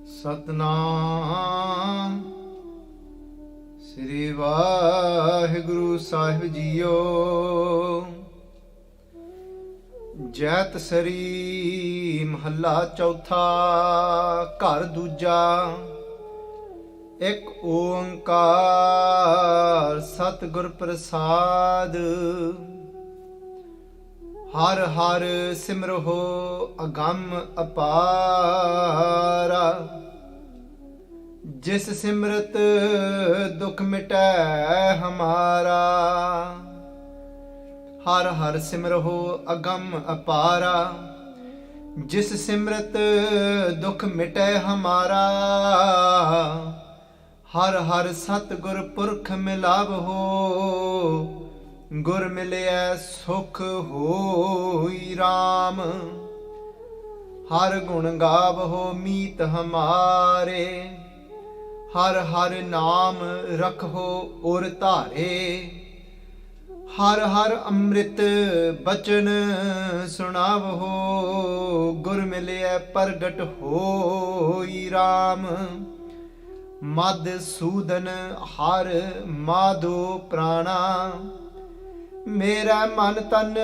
ਸਤਨਾਮ ਸ੍ਰੀ ਵਾਹਿਗੁਰੂ ਸਾਹਿਬ JIO. Jaitsri ਮਹੱਲਾ ਚੌਥਾ, ਘਰ ਦੂਜਾ। ਇੱਕ ਓੰਕਾਰ ਸਤਿਗੁਰ ਪ੍ਰਸਾਦ। ਹਰ ਹਰ ਸਿਮਰਹੁ ਅਗੰਮ ਅਪਾਰਾ। ਜਿਸ ਸਿਮਰਤ ਦੁਖ ਮਿਟੈ ਹਮਾਰਾ। ਹਰ ਹਰ ਸਿਮਰਹੁ ਅਗੰਮ ਅਪਾਰਾ। ਜਿਸ ਸਿਮਰਤ ਦੁਖ ਮਿਟੈ ਹਮਾਰਾ। ਹਰ ਹਰ ਸਤਿਗੁਰ ਪੁਰਖ ਮਿਲਾਵਹੁ। ਗੁਰ ਮਿਲਿਐ ਸੁਖ ਹੋਈ ਰਾਮ। ਹਰ ਗੁਣ ਗਾਵਹੁ ਮੀਤ ਹਮਾਰੇ। ਹਰ ਹਰ ਨਾਮ ਰਖੋ ਔਰ ਧਾਰੇ। ਹਰ ਹਰ ਅੰਮ੍ਰਿਤ ਬਚਨ ਸੁਣਾਵਹੁ। ਗੁਰ ਮਿਲਿਐ ਪ੍ਰਗਟ ਹੋਈ ਰਾਮ। ਮਦ ਸੂਦਨ ਹਰ ਮਾਧੋ ਪ੍ਰਾਣਾ। ਮੇਰਾ ਮਨ ਤਨ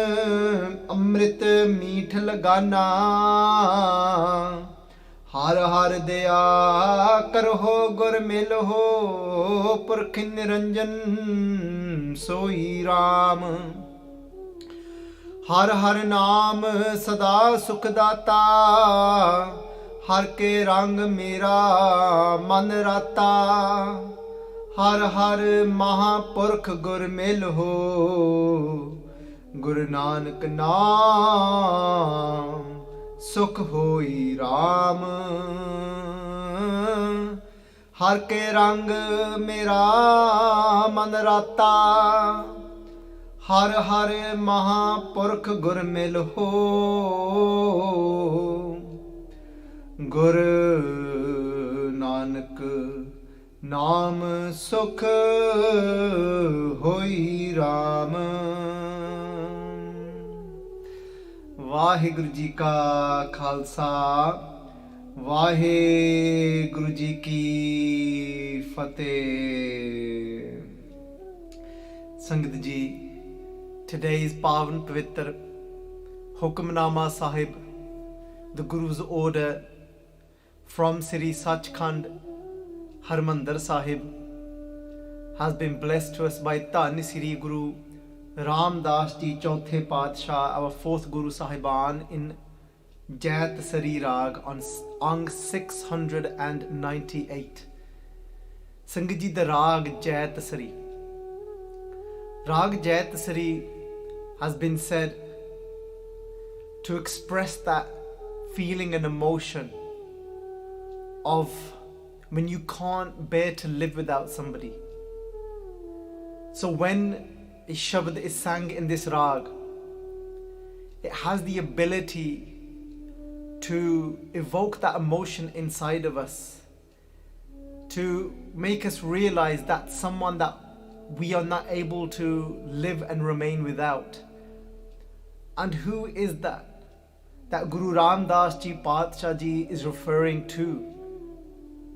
ਅੰਮ੍ਰਿਤ ਮੀਠ ਲਗਾਨਾ। ਹਰ ਹਰ ਦਇਆ ਕਰਹੁ ਗੁਰ ਮਿਲਹੁ। ਪੁਰਖ ਨਿਰੰਜਨ ਸੋਈ ਰਾਮ। ਹਰ ਹਰ ਨਾਮ ਸਦਾ ਸੁਖ ਦਾਤਾ। ਹਰ ਕੇ ਰੰਗ ਮੇਰਾ ਮਨ ਰਾਤਾ। ਹਰ ਹਰ ਮਹਾਂਪੁਰਖ ਗੁਰ ਮਿਲਹੁ। ਗੁਰੂ ਨਾਨਕ ਨਾਮ ਸੁਖ ਹੋਈ ਰਾਮ। ਹਰ ਕੇ ਰੰਗ ਮੇਰਾ ਮਨ ਰਾਤਾ। ਹਰ ਹਰ ਮਹਾਂਪੁਰਖ ਗੁਰ ਮਿਲਹੁ। ਗੁਰ ਨਾਨਕ ਨਾਮ ਸੁਖ ਹੋਈ ਰਾਮ। ਵਾਹਿਗੁਰੂ ਜੀ ਕਾ ਖਾਲਸਾ, ਵਾਹਿਗੁਰੂ ਜੀ ਕੀ ਫਤਿਹ। ਸੰਗਤ ਜੀ, today's ਪਾਵਨ ਪਵਿੱਤਰ ਹੁਕਮਨਾਮਾ ਸਾਹਿਬ, the Guru's order from Sri Sachkhand Harmandir Sahib, has been blessed to us by Dhan Sri Guru Ramdas Ji Chauthe Padshah, our fourth Guru Sahiban, in Jaitsree Rag on Ang 698. Sangat ji, the Rag Jaitsree. Rag Jaitsree has been said to express that feeling and emotion of when you can't bear to live without somebody. So when a Shabad is sang in this rag, it has the ability to evoke that emotion inside of us, to make us realize that someone that we are not able to live and remain without. And who is that? That Guru Ramdas Ji Padshah Ji is referring to.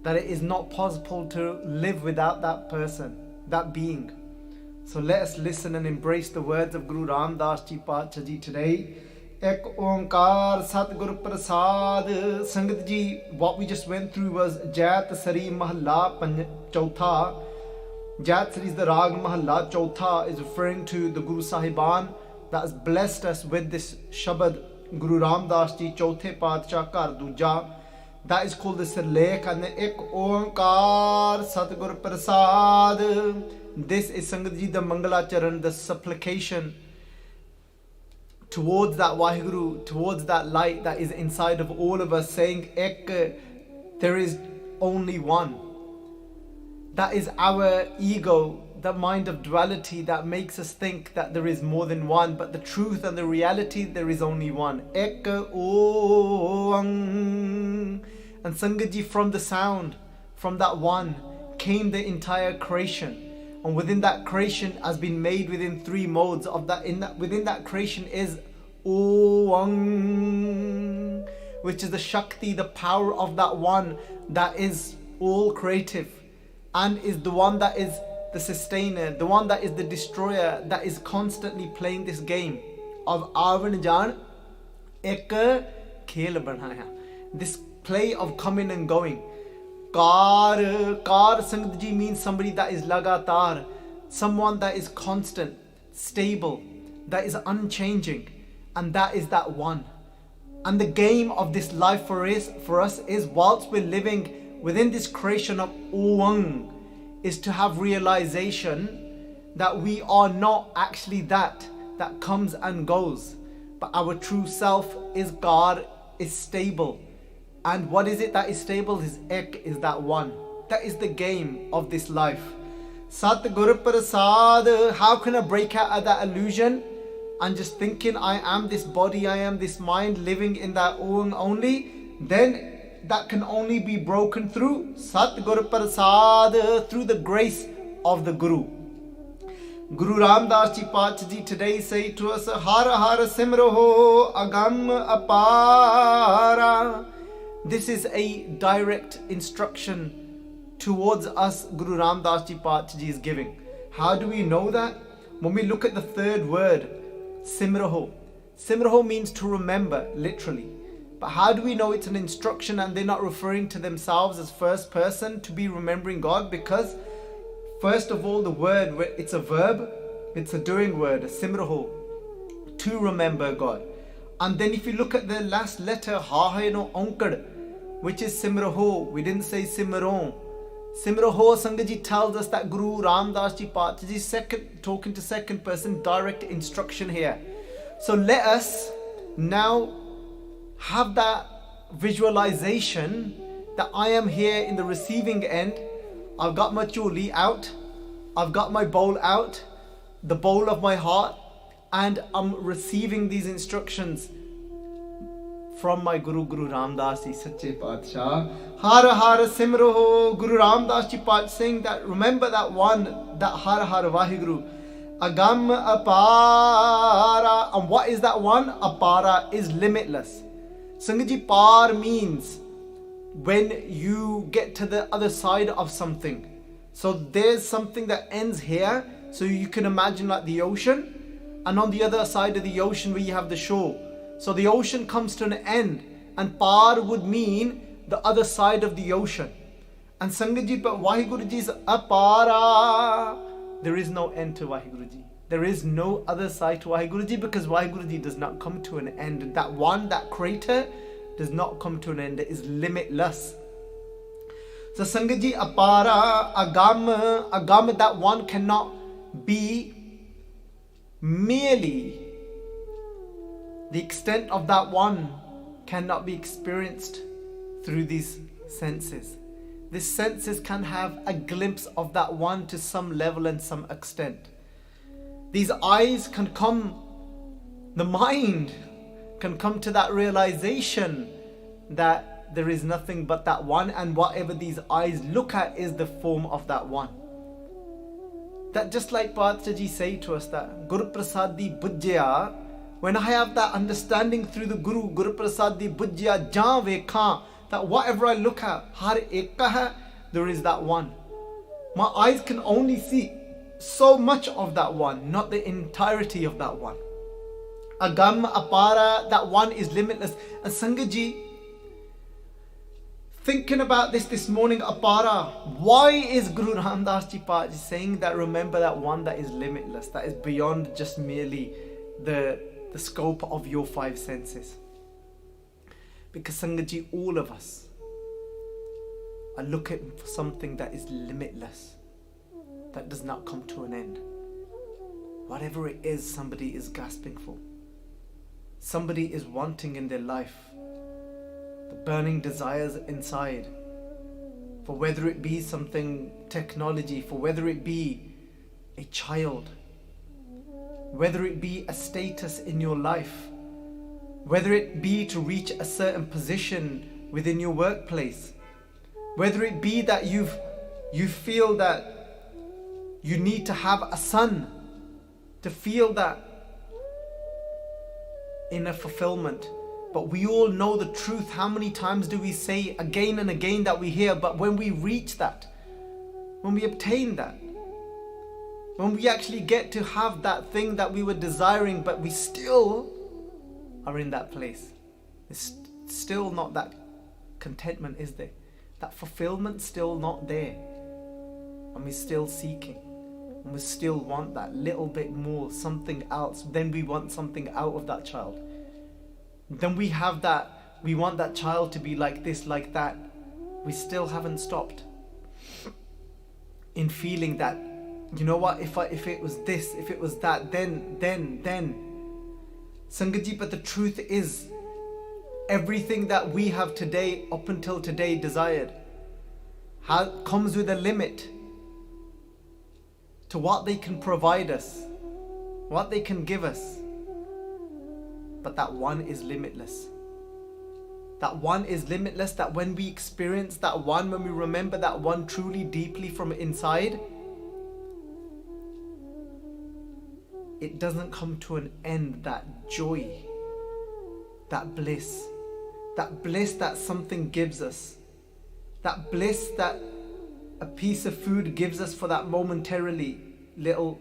That it is not possible to live without that person, that being. So let us listen and embrace the words of Guru Ramdas Ji Padshah Ji today. Ek Onkar Satgur Prasad. Sangat Ji, what we just went through was Jaitsree Mahalla Chautha. Jaitsree is the Rag Mahalla Chautha, is referring to the Guru Sahiban that has blessed us with this Shabad, Guru Ramdas Ji Chauthe Padshah Ghar Dooja. That is called the Sirlekh, and the Ek Onkar Satgur Prasad. This is Sangat Ji, the Mangalacharan, the supplication towards that Vaheguru, towards that light that is inside of all of us, saying Ek, there is only one. That is our ego, the mind of duality that makes us think that there is more than one, but the truth and the reality, there is only one. Ek Om. And Sangat Ji, from the sound, from that one, came the entire creation. And within that creation has been made within three modes of that. Within that creation is Om. which is the Shakti, the power of that one that is all creative and is the one that is the sustainer, the one that is the destroyer, that is constantly playing this game of Avan Jan ek khel banaya. This play of coming and going. Kar Sangat ji means somebody that is lagatar, someone that is constant, stable, that is unchanging, and that is that one. And the game of this life for us is, whilst we're living within this creation of Oang, is to have realization that we are not actually that comes and goes, but our true self is God, is stable. And what is it that is stable? Is Ek, is that one. That is the game of this life. Sat Guru Prasad, how can I break out of that illusion and just thinking I am this body, I am this mind, living in that Om only? Then that can only be broken through Sat Guru Prasad, through the grace of the Guru. Guru Ramdas Ji Pacha Ji today say to us, Hara Hara Simroho Agam Apara. This is a direct instruction towards us Guru Ramdas Ji Pacha Ji is giving. How do we know that? When we look at the third word, Simraho. Simraho means to remember, literally. But how do we know it's an instruction and they're not referring to themselves as first person to be remembering God? Because first of all, the word, it's a verb, it's a doing word, Simraho, to remember God. And then if you look at the last letter, Ha Hai No Onkad, which is Simraho, we didn't say Simron. Simraho, Sangaji tells us that Guru Ramdas Ji Pacha Ji talking to second person, direct instruction here. So let us now have that visualization that I am here in the receiving end. I've got my chuli out, I've got my bowl out, the bowl of my heart, and I'm receiving these instructions from my Guru Ramdas Ji Sache Padshah. Hara Hara Simroho, Guru Ramdas Ji Pacha saying that remember that one, that Hara Hara Vaheguru. Agam Apara. And what is that one? Apara is limitless. Sangaji, Par means when you get to the other side of something. So there's something that ends here. So you can imagine like the ocean, and on the other side of the ocean where you have the shore. So the ocean comes to an end, and Par would mean the other side of the ocean. And Sangaji, but Vaheguruji's Apara. There is no end to Vaheguruji. There is no other side to Vaheguruji, because Vaheguruji does not come to an end. That one, that creator, does not come to an end. It is limitless. So Sangaji, Apara, Agam, that one cannot be merely, the extent of that one cannot be experienced through these senses. These senses can have a glimpse of that one to some level and some extent. These eyes can come, the mind can come to that realization that there is nothing but that one, and whatever these eyes look at is the form of that one. That just like Pacha Ji say to us that Guru Prasadi Bujya, when I have that understanding through the Guru, Guru Prasadi Bujya Jaan Vekhan, that whatever I look at, Har Ekka hai, there is that one. My eyes can only see so much of that one, not the entirety of that one. Agam Apara, that one is limitless. And Sangaji, thinking about this morning, Apara, why is Guru Ramdas Ji Pacha saying that remember that one that is limitless, that is beyond just merely the scope of your five senses? Because Sangaji, all of us are looking for something that is limitless, that does not come to an end. Whatever it is, somebody is gasping for. Somebody is wanting in their life. The burning desires inside. For whether it be something technology, for whether it be a child, whether it be a status in your life, whether it be to reach a certain position within your workplace, whether it be that you feel that you need to have a son to feel that inner fulfillment, But we all know the truth. How many times do we say again and again that we hear? But when we reach that, when we obtain that, when we actually get to have that thing that we were desiring, but we still are in that place, it's still not that contentment, is there? That fulfillment still not there. And we're still seeking. And we still want that little bit more, something else. Then we want something out of that child. Then we have that, we want that child to be like this, like that. We still haven't stopped in feeling that, you know what, if it was this, if it was that, then. Sangat, but the truth is, everything that we have today, up until today, desired, comes with a limit to what they can provide us, what they can give us. But that one is limitless. That one is limitless, that when we experience that one, when we remember that one truly deeply from inside, it doesn't come to an end, that joy, that bliss that something gives us, that bliss that a piece of food gives us for that momentarily,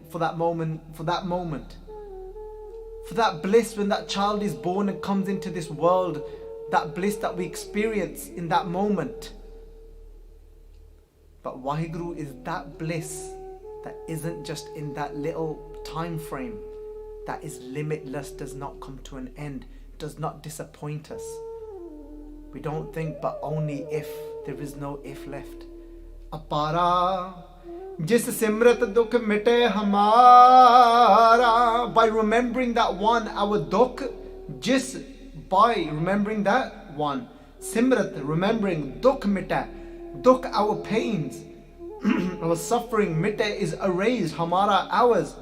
for that moment, for that bliss when that child is born and comes into this world, that bliss that we experience in that moment. But Vaheguru is that bliss that isn't just in that little time frame, that is limitless, does not come to an end, does not disappoint us. We don't think, but only if. There is no if left. Apara jis simrat dukh mite hamara. By remembering that one, our dukh, jis, by remembering that one, simrat, remembering, dukh mite, dukh, our pains, our suffering, mite is erased, hamara, ours.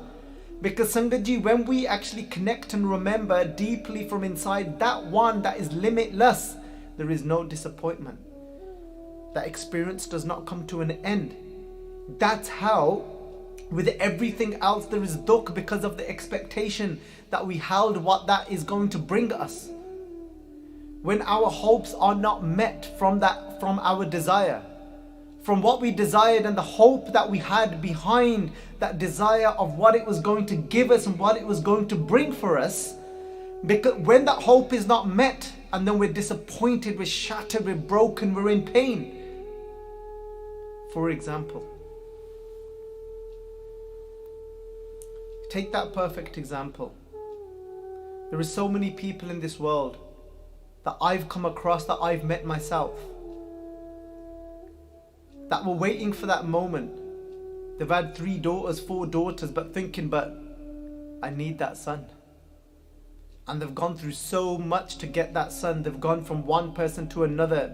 Because Sangatji, when we actually connect and remember deeply from inside that one that is limitless, there is no disappointment. That experience does not come to an end. That's how, with everything else, there is dukh because of the expectation that we held what that is going to bring us. When our hopes are not met from our desire, from what we desired and the hope that we had behind that desire of what it was going to give us and what it was going to bring for us, because when that hope is not met, and then we're disappointed, we're shattered, we're broken, we're in pain. For example, take that perfect example. There are so many people in this world that I've come across, that I've met myself, that were waiting for that moment. They've had 3 daughters, 4 daughters, but thinking, but I need that son. And they've gone through so much to get that son. They've gone from one person to another,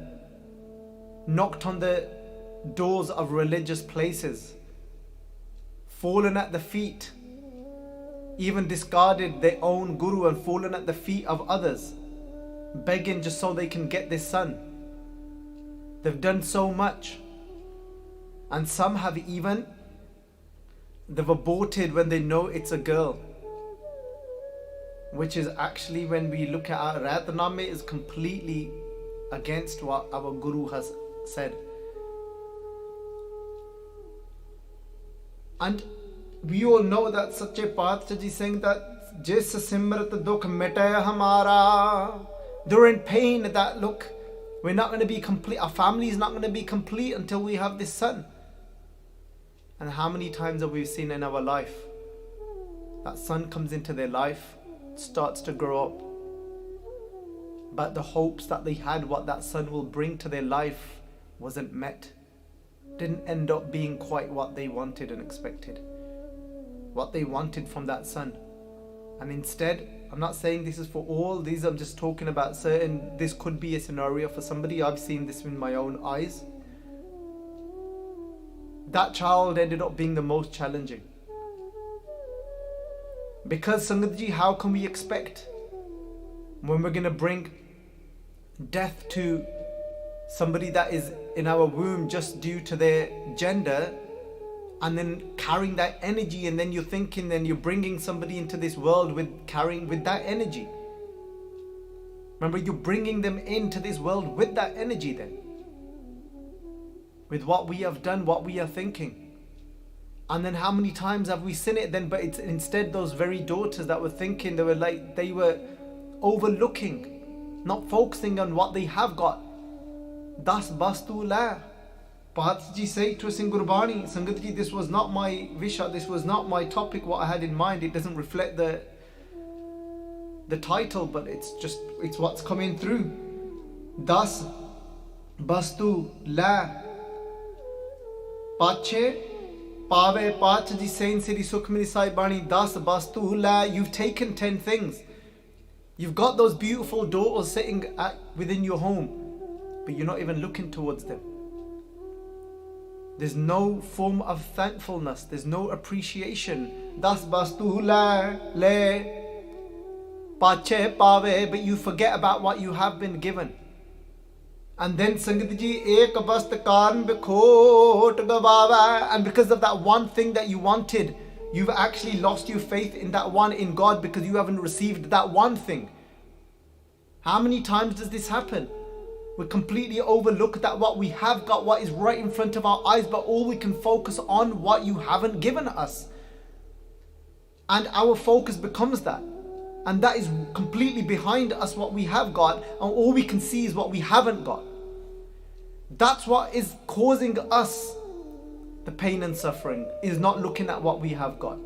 knocked on the doors of religious places, fallen at the feet, even discarded their own guru and fallen at the feet of others, begging just so they can get this son. They've done so much. And some have even, they've aborted when they know it's a girl. Which is actually, when we look at our Raatname, is completely against what our Guru has said. And we all know that Sache Paatshah Ji saying that Jis Simrat Dukh Mite Hamara. They're in pain that, look, we're not going to be complete, our family is not going to be complete until we have this son. And how many times have we seen in our life that son comes into their life, starts to grow up, but the hopes that they had what that son will bring to their life wasn't met, didn't end up being quite what they wanted and expected, what they wanted from that son. And instead, I'm not saying this is for all these, I'm just talking about certain, this could be a scenario for somebody. I've seen this in my own eyes. That child ended up being the most challenging. Because Sangatji, how can we expect, when we're going to bring death to somebody that is in our womb just due to their gender, and then carrying that energy, and then you're thinking, then you're bringing somebody into this world with carrying with that energy. Remember, you're bringing them into this world with that energy then. With what we have done, what we are thinking. And then how many times have we seen it then? But it's instead those very daughters that were thinking, they were overlooking, not focusing on what they have got. Das bastu la. Pahatji say to us in Gurbani, Sangatji, this was not my visha, this was not my topic, what I had in mind. It doesn't reflect the title, but it's what's coming through. Das bastu la. Pache Pave Pachaji saying Siri Sukhmani Saibani Das Bastu La. You've taken 10 things. You've got those beautiful daughters sitting within your home, but you're not even looking towards them. There's no form of thankfulness. There's no appreciation. Das Bastu La Le Pache Pave, but you forget about what you have been given. And then Sangatji, ek bast karn bekhot gawava, and because of that one thing that you wanted, you've actually lost your faith in that one, in God, because you haven't received that one thing. How many times does this happen? We completely overlook that what we have got, what is right in front of our eyes, but all we can focus on what you haven't given us. And our focus becomes that. And that is completely behind us what we have got, and all we can see is what we haven't got. That's what is causing us the pain and suffering, is not looking at what we have got.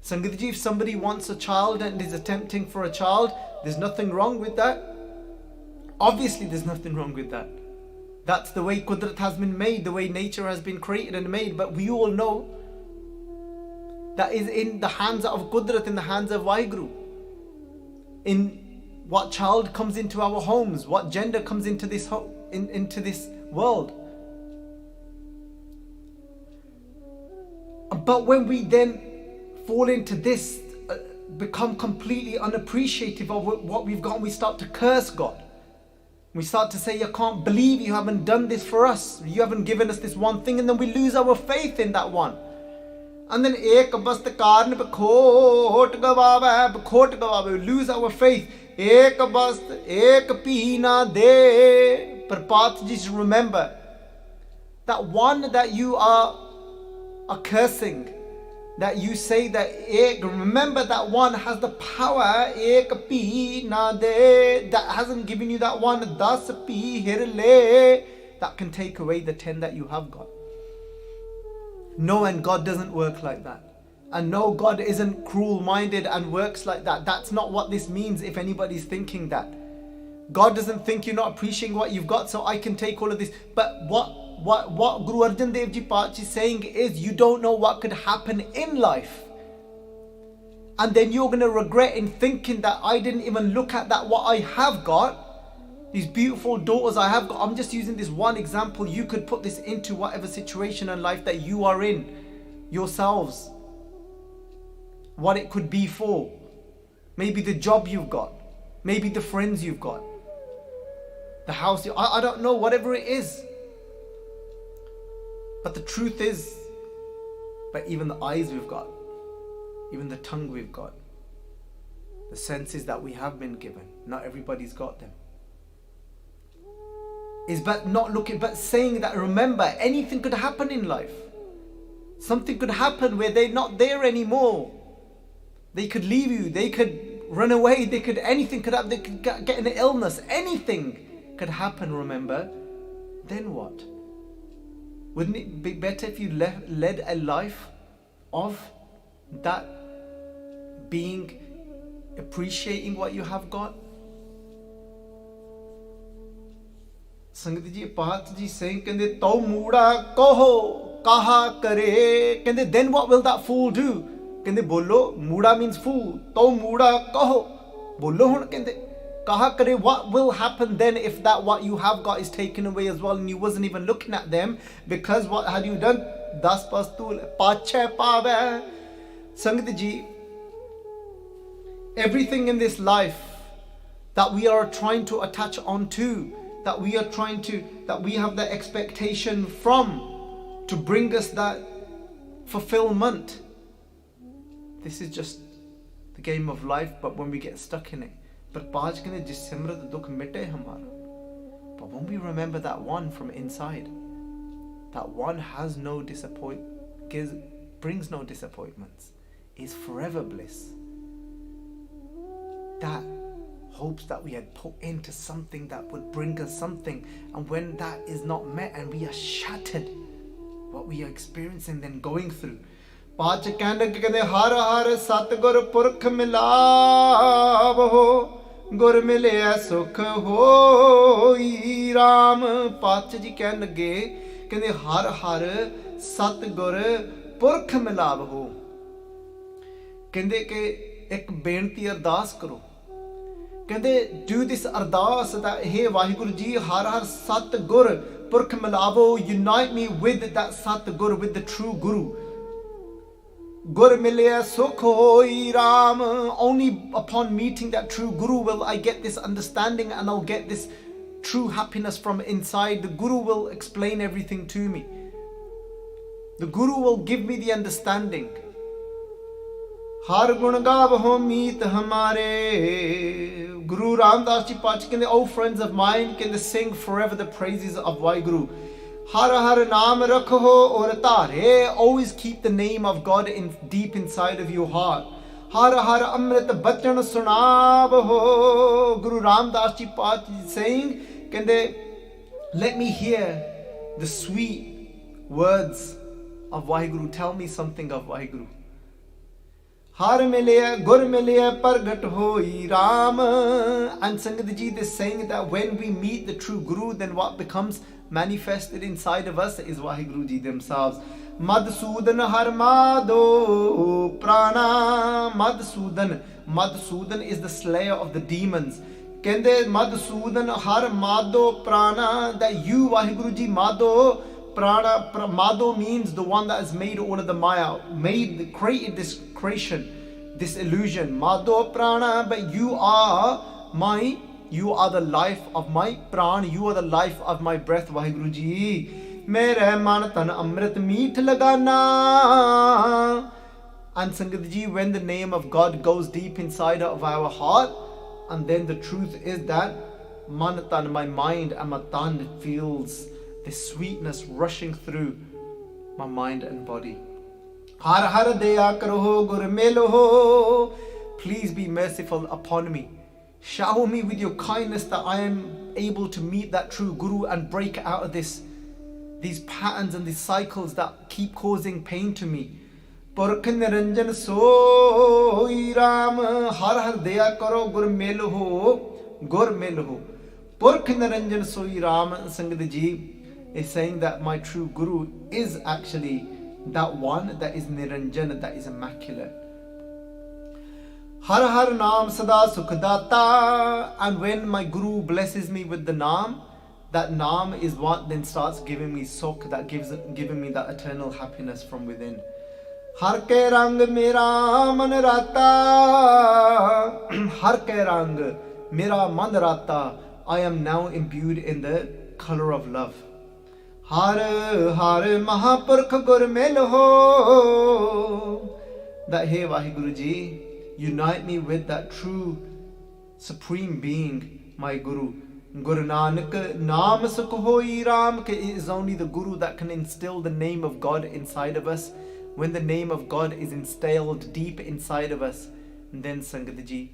Sangatji, if somebody wants a child and is attempting for a child, there's nothing wrong with that. Obviously there's nothing wrong with that. That's the way Qudrat has been made, the way nature has been created and made. But we all know that is in the hands of Qudrat, in the hands of Vaheguru. In what child comes into our homes, what gender comes into this into this world. But when we then fall into this, become completely unappreciative of what we've got, and we start to curse God. We start to say, I can't believe you haven't done this for us. You haven't given us this one thing, and then we lose our faith in that one. And then ek bast karn bekhot gawava, we lose our faith. Ek bast ek pina de. But just remember that one that you are cursing, that you say that ek, remember that one has the power, ek pina de, that hasn't given you that one, das pi hirle, that can take away the 10 that you have got. No, and God doesn't work like that. And no, God isn't cruel-minded and works like that. That's not what this means, if anybody's thinking that. God doesn't think you're not appreciating what you've got, so I can take all of this. But what Guru Arjan Dev Ji Paach is saying is, you don't know what could happen in life. And then you're going to regret in thinking that I didn't even look at that, what I have got. These beautiful daughters I have got. I'm just using this one example. You could put this into whatever situation in life that you are in yourselves. What it could be for. Maybe the job you've got. Maybe the friends you've got. The house, I don't know, whatever it is. But the truth is, but even the eyes we've got, even the tongue we've got, the senses that we have been given, not everybody's got them. Is but not looking, but saying that, remember, anything could happen in life. Something could happen where they're not there anymore. They could leave you, they could run away, anything could happen, they could get an illness, anything could happen, remember. Then what? Wouldn't it be better if you led a life of that being, appreciating what you have got? Sangat ji, Pahat ji saying, kende to muda kaho kaha kare, kende then what will that fool do? Kende bolo, muda means fool, to muda kaho, bolo hun kende kaha kare. What will happen then if that what you have got is taken away as well, and you wasn't even looking at them? Because what had you done? Das pastul pache pave. Sangat ji, everything in this life that we are trying to attach onto, that we have the expectation from, to bring us that fulfillment. This is just the game of life, but when we get stuck in it, But Paj kende jis simrat dukh mite hamara. But when we remember that one from inside, that one has no brings no disappointments, is forever bliss. That hopes that we had put into something that would bring us something, and when that is not met and we are shattered, what we are experiencing then going through. Paach kende kende har har satgur purkh milav ho, gur mile sukh hoi Ram. Paach ji ਕਹਿਣ ਲੱਗੇ ਕਹਿੰਦੇ ਹਰ ਹਰ ਸਤਿਗੁਰ ਪੁਰਖ ਮਿਲਾਵ ਹੋ. ਕਹਿੰਦੇ ਕਿ ਇੱਕ ਬੇਨਤੀ ਅਰਦਾਸ ਕਰੋ. ਕਹਿੰਦੇ do this ਅਰਦਾਸ that hey ਵਾਹਿਗੁਰੂ ਜੀ ਹਰ ਹਰ ਸਤਿਗੁਰ ਪੁਰਖ ਮਿਲਾਵੋ, unite me with that ਸਤਿਗੁਰ, with the true Guru. Gur milya sukh hoi Ram. Only upon meeting that true Guru will I get this understanding, and I'll get this true happiness from inside. The Guru will explain everything to me. The Guru will give me the understanding. Har gun gav ho meet hamare. Guru Ramdas Ji Paach kende, oh friends of mine, can sing forever the praises of Vaheguru. Har har naam rakho aur tare. Always keep the name of God deep inside of your heart. Har har amrit bachan sunav ho. Guru Ramdas Ji Paach saying, kende, let me hear the sweet words of Vaheguru. Tell me something of Vaheguru. Har milya gur milya pargat hoi Ram. And Sangat Ji is saying that when we meet the true Guru, then what becomes manifested inside of us is Vaheguru Ji themselves. Madhusudan har madho prana. Madhusudan is the slayer of the demons. Kende Madhusudan har madho prana. That you Vaheguru Ji madho prana. Madho means the one that has made all of the maya, created this creation, this illusion. Madho prana. But you are the life of my pran. You are the life of my breath, Vaheguru Ji. Mere man tan amrit meet lagana. And Sangat Ji, when the name of God goes deep inside of our heart, and then the truth is that man tan, my mind and my tan, feels this sweetness rushing through my mind and body. Har har daya karo gur melo. Please be merciful upon me. Shower me with your kindness that I am able to meet that true Guru and break out of these patterns and these cycles that keep causing pain to me. Purkh niranjan soi Ram. Har har daya karo gur melo ho. Purkh niranjan soi Ram. Sangat Ji is saying that my true Guru is actually that one that is niranjan, that is immaculate. Har har naam sada sukhdata. And when my Guru blesses me with the naam, that naam is what then starts giving me sukh, that giving me that eternal happiness from within. Har ke rang mera man rata. Har ke rang mera man rata. I am now imbued in the color of love. Har har mahapurkh gur mel ho. That hey Vaheguru Ji, unite me with that true supreme being, my Guru. Guru Nanak naam sukh hoi Ram. It is only the Guru that can instill the name of God inside of us. When the name of God is instilled deep inside of us, and then Sangat Ji,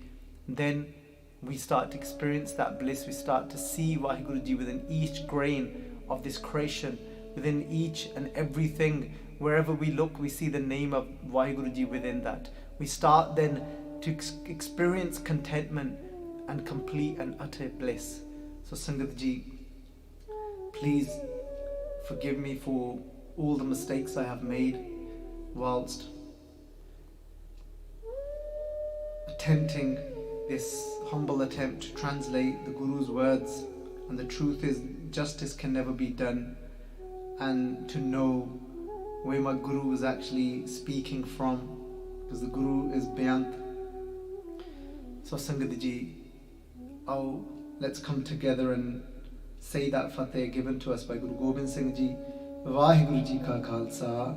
then we start to experience that bliss. We start to see Vaheguru Ji within each grain of this creation, within each and everything. Wherever we look, we see the name of Vaheguru Ji within that. We start then to experience contentment and complete and utter bliss. So Sangat Ji, please forgive me for all the mistakes I have made whilst attempting this humble attempt to translate the Guru's words. And the truth is, justice can never be done, and to know where my Guru is actually speaking from, because the Guru is Beant. So Sangat Ji, let's come together and say that Fateh given to us by Guru Gobind Singh Ji. Vaheguru Ji Ka Khalsa.